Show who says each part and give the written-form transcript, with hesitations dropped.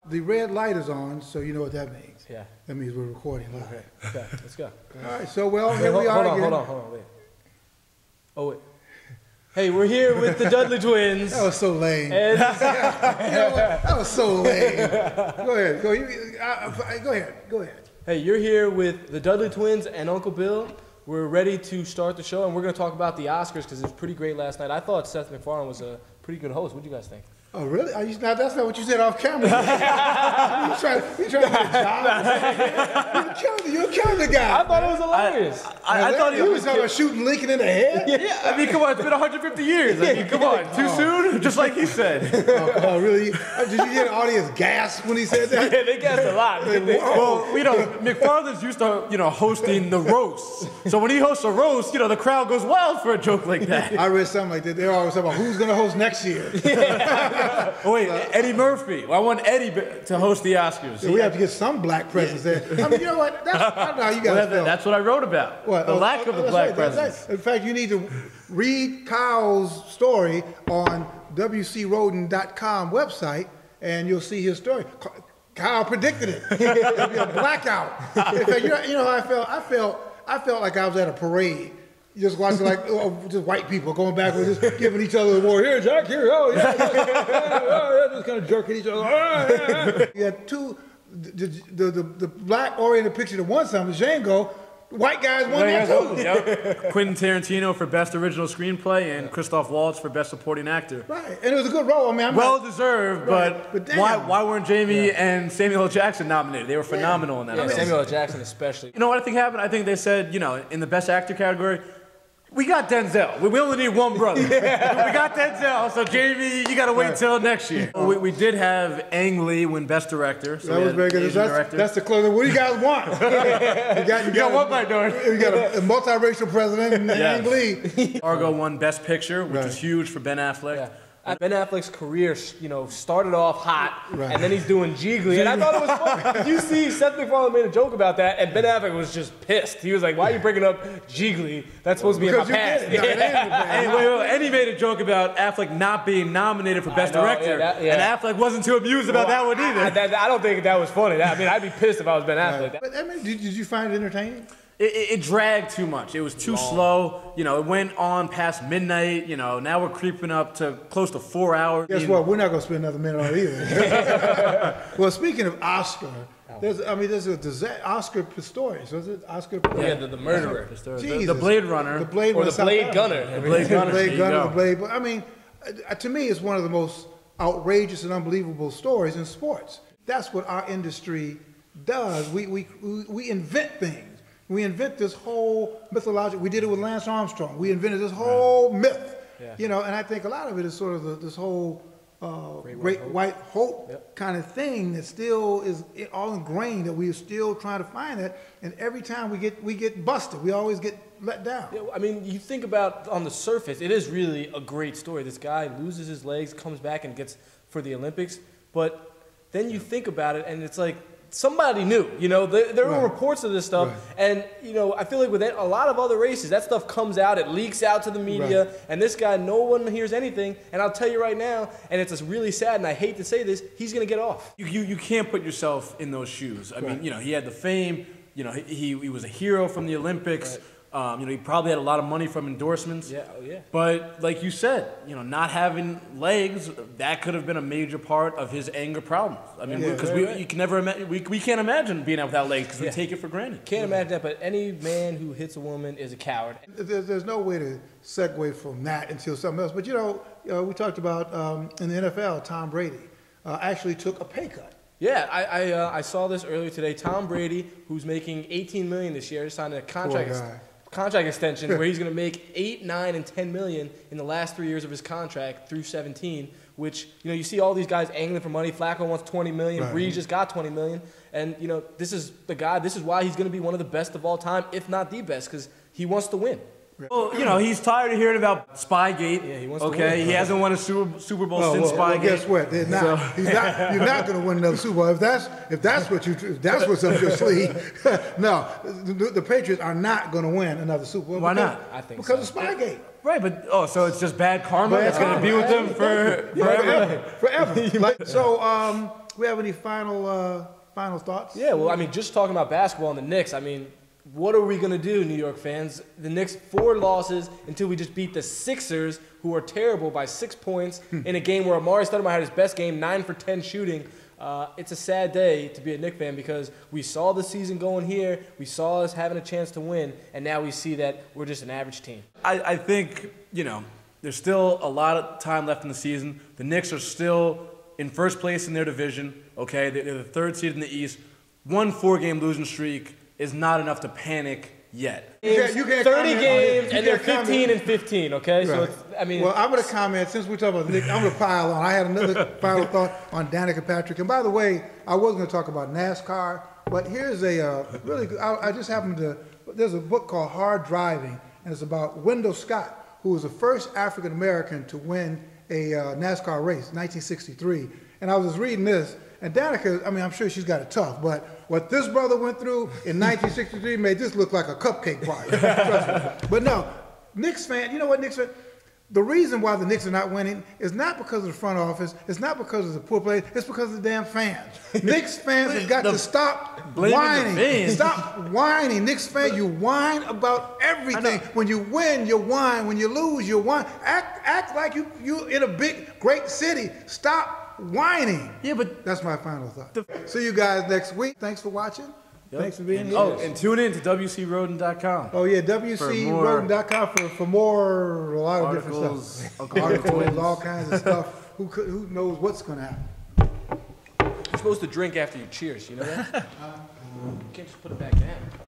Speaker 1: The red light is on, so you know what that means.
Speaker 2: Yeah.
Speaker 1: That means we're recording live.
Speaker 2: Okay, let's go.
Speaker 1: All right, so here we are again.
Speaker 2: Hold on, wait. Oh, wait. Hey, we're here with the Dudley twins.
Speaker 1: That was so lame.
Speaker 2: And
Speaker 1: You know what? That was so lame. Go ahead. Go ahead.
Speaker 2: hey, you're here with the Dudley twins and Uncle Bill. We're ready to start the show, and we're going to talk about the Oscars because it was pretty great last night. I thought Seth MacFarlane was a pretty good host. What do you guys think?
Speaker 1: Oh, really? That's not what you said off camera. you trying to get a job? You're killing the guy.
Speaker 2: I thought it was hilarious.
Speaker 3: I thought
Speaker 1: he was talking about shooting Lincoln in the head.
Speaker 3: Yeah, I mean, come on, it's been 150 years. I mean, come on, too soon? Just like he said.
Speaker 1: Oh, really? Did you hear the audience gasp when he said that?
Speaker 2: Yeah, they gassed a lot.
Speaker 3: Well, McFarlane's used to, hosting the roasts. So when he hosts a roast, the crowd goes wild for a joke like that.
Speaker 1: I read something like that. They're always talking about who's going to host next year.
Speaker 3: Oh, wait, Eddie Murphy. I want Eddie to host the Oscars.
Speaker 1: Yeah, we have to get some black presence there. I mean, you know what? I don't know how you guys feel.
Speaker 3: That's what I wrote about.
Speaker 1: What?
Speaker 3: The lack of the black presence.
Speaker 1: In fact, you need to read Kyle's story on WCRoden.com website, and you'll see his story. Kyle predicted it. There'll be a blackout. In fact, you know how I felt? I felt like I was at a parade. Just watching just white people going back and just giving each other the war. Here, Jack, here, oh yeah, just kind of jerking each other. You had the black oriented picture that won something, Django. White guys won that too.
Speaker 3: Yep. Quentin Tarantino for Best Original Screenplay and Christoph Waltz for Best Supporting Actor.
Speaker 1: Right, and it was a good role. I mean,
Speaker 3: well deserved,
Speaker 1: right.
Speaker 3: but why weren't Jamie and Samuel L. Jackson nominated? They were phenomenal in that.
Speaker 2: Yeah, Samuel L. Jackson especially.
Speaker 3: You know what I think happened? I think they said, in the Best Actor category, we got Denzel. We only need one brother. We got Denzel, so Jamie, you got to wait till next year. We did have Ang Lee win Best Director. So
Speaker 1: that was very good. That's the closing. What do you guys want? you got
Speaker 3: what by doing?
Speaker 1: You got a multiracial president and Ang Lee.
Speaker 3: Argo won Best Picture, which was huge for Ben Affleck.
Speaker 2: Yeah. Ben Affleck's career, started off hot, and then he's doing Jiggly, and I thought it was fun. Did you see Seth MacFarlane made a joke about that, and Ben Affleck was just pissed. He was like, "Why are you bringing up Jiggly? That's supposed to be in my past."
Speaker 3: And he made a joke about Affleck not being nominated for Best Director, and Affleck wasn't too amused about that one either.
Speaker 2: I don't think that was funny. I mean, I'd be pissed if I was Ben Affleck.
Speaker 1: Right. But I mean, did you find it entertaining?
Speaker 3: It dragged too much. It was too slow. It went on past midnight. Now we're creeping up to close to 4 hours.
Speaker 1: Guess what? We're not going to spend another minute on it either. Well, speaking of Oscar, there's a Oscar Pistorius. Was it Oscar?
Speaker 2: Yeah, the murderer.
Speaker 3: The Blade Runner.
Speaker 1: The Blade
Speaker 2: or the Blade Gunner.
Speaker 3: The Blade Gunner.
Speaker 1: The Blade. I mean, to me, it's one of the most outrageous and unbelievable stories in sports. That's what our industry does. We invent things. We invent this whole mythology. We did it with Lance Armstrong. We invented this whole myth, and I think a lot of it is sort of this whole great white hope kind of thing that still is all ingrained, that we are still trying to find that. And every time we get busted, we always get let down.
Speaker 2: Yeah, I mean, you think about on the surface, it is really a great story. This guy loses his legs, comes back and gets for the Olympics, but then you think about it, and it's like, somebody knew, there were reports of this stuff, and, I feel like with a lot of other races, that stuff comes out, it leaks out to the media, and this guy, no one hears anything, and I'll tell you right now, and it's really sad, and I hate to say this, he's going to get off.
Speaker 3: You can't put yourself in those shoes. I mean, he had the fame, he was a hero from the Olympics. He probably had a lot of money from endorsements. But like you said, not having legs, that could have been a major part of his anger problems. I mean, because you can never imagine, we can't imagine being out without legs because we take it for granted.
Speaker 2: Can't imagine that, but any man who hits a woman is a coward.
Speaker 1: There's no way to segue from that until something else. But we talked about in the NFL, Tom Brady actually took a pay cut.
Speaker 2: Yeah, I saw this earlier today. Tom Brady, who's making $18 million this year, signed a contract extension where he's going to make $8, $9, and $10 million in the last 3 years of his contract through 17. Which you see all these guys angling for money. Flacco wants $20 million. Breeze just got $20 million, and this is the guy. This is why he's going to be one of the best of all time, if not the best, because he wants to win.
Speaker 3: Well, he's tired of hearing about Spygate.
Speaker 2: Yeah, he wants to win.
Speaker 3: He hasn't won a Super Bowl since Spygate.
Speaker 1: Well, guess what? They're not. You're not going to win another Super Bowl if that's what's up your sleeve. No, the Patriots are not going to win another Super Bowl.
Speaker 3: Why not?
Speaker 2: I think
Speaker 1: because of Spygate.
Speaker 3: Right, but so it's just bad karma that's going to be with them forever.
Speaker 1: Forever. we have any final thoughts?
Speaker 2: Yeah, well, I mean, just talking about basketball and the Knicks, I mean, what are we going to do, New York fans? The Knicks, 4 losses until we just beat the Sixers, who are terrible, by 6 points in a game where Amari Stoudemire had his best game, 9 for 10 shooting. It's a sad day to be a Knicks fan because we saw the season going here, we saw us having a chance to win, and now we see that we're just an average team.
Speaker 3: I think, there's still a lot of time left in the season. The Knicks are still in first place in their division, okay? They're the 3rd seed in the East. 1 4-game losing streak is not enough to panic yet.
Speaker 1: You can't
Speaker 2: 30 games,
Speaker 1: you
Speaker 2: and they're
Speaker 1: can't
Speaker 2: 15 and 15, okay?
Speaker 1: Right.
Speaker 2: So,
Speaker 1: Well, I'm going to comment, since we're talking about the Knicks, I'm going to pile on. I had another final thought on Danica Patrick. And by the way, I was going to talk about NASCAR, but here's a really good, I just happened to, there's a book called Hard Driving, and it's about Wendell Scott, who was the first African-American to win a NASCAR race, 1963. And I was reading this, and Danica, I mean, I'm sure she's got it tough, but what this brother went through in 1963 made this look like a cupcake party. Trust me. But no, Knicks fan, you know what, Knicks fan? The reason why the Knicks are not winning is not because of the front office, it's not because of the poor players, it's because of the damn fans. Knicks fans have got to stop whining. Stop whining. Knicks fans, you whine about everything. When you win, you whine. When you lose, you whine. Act like you in a big, great city. Stop whining.
Speaker 3: Yeah, but
Speaker 1: that's my final thought. See you guys next week. Thanks for watching. Yep. Thanks for being here.
Speaker 3: Oh, and tune in to WCRoden.com.
Speaker 1: Oh, yeah, WCRoden.com for more, a lot of different stuff. Articles, all kinds of stuff. Who knows what's going to happen?
Speaker 2: You're supposed to drink after you cheers, you know that? You can't just put it back down.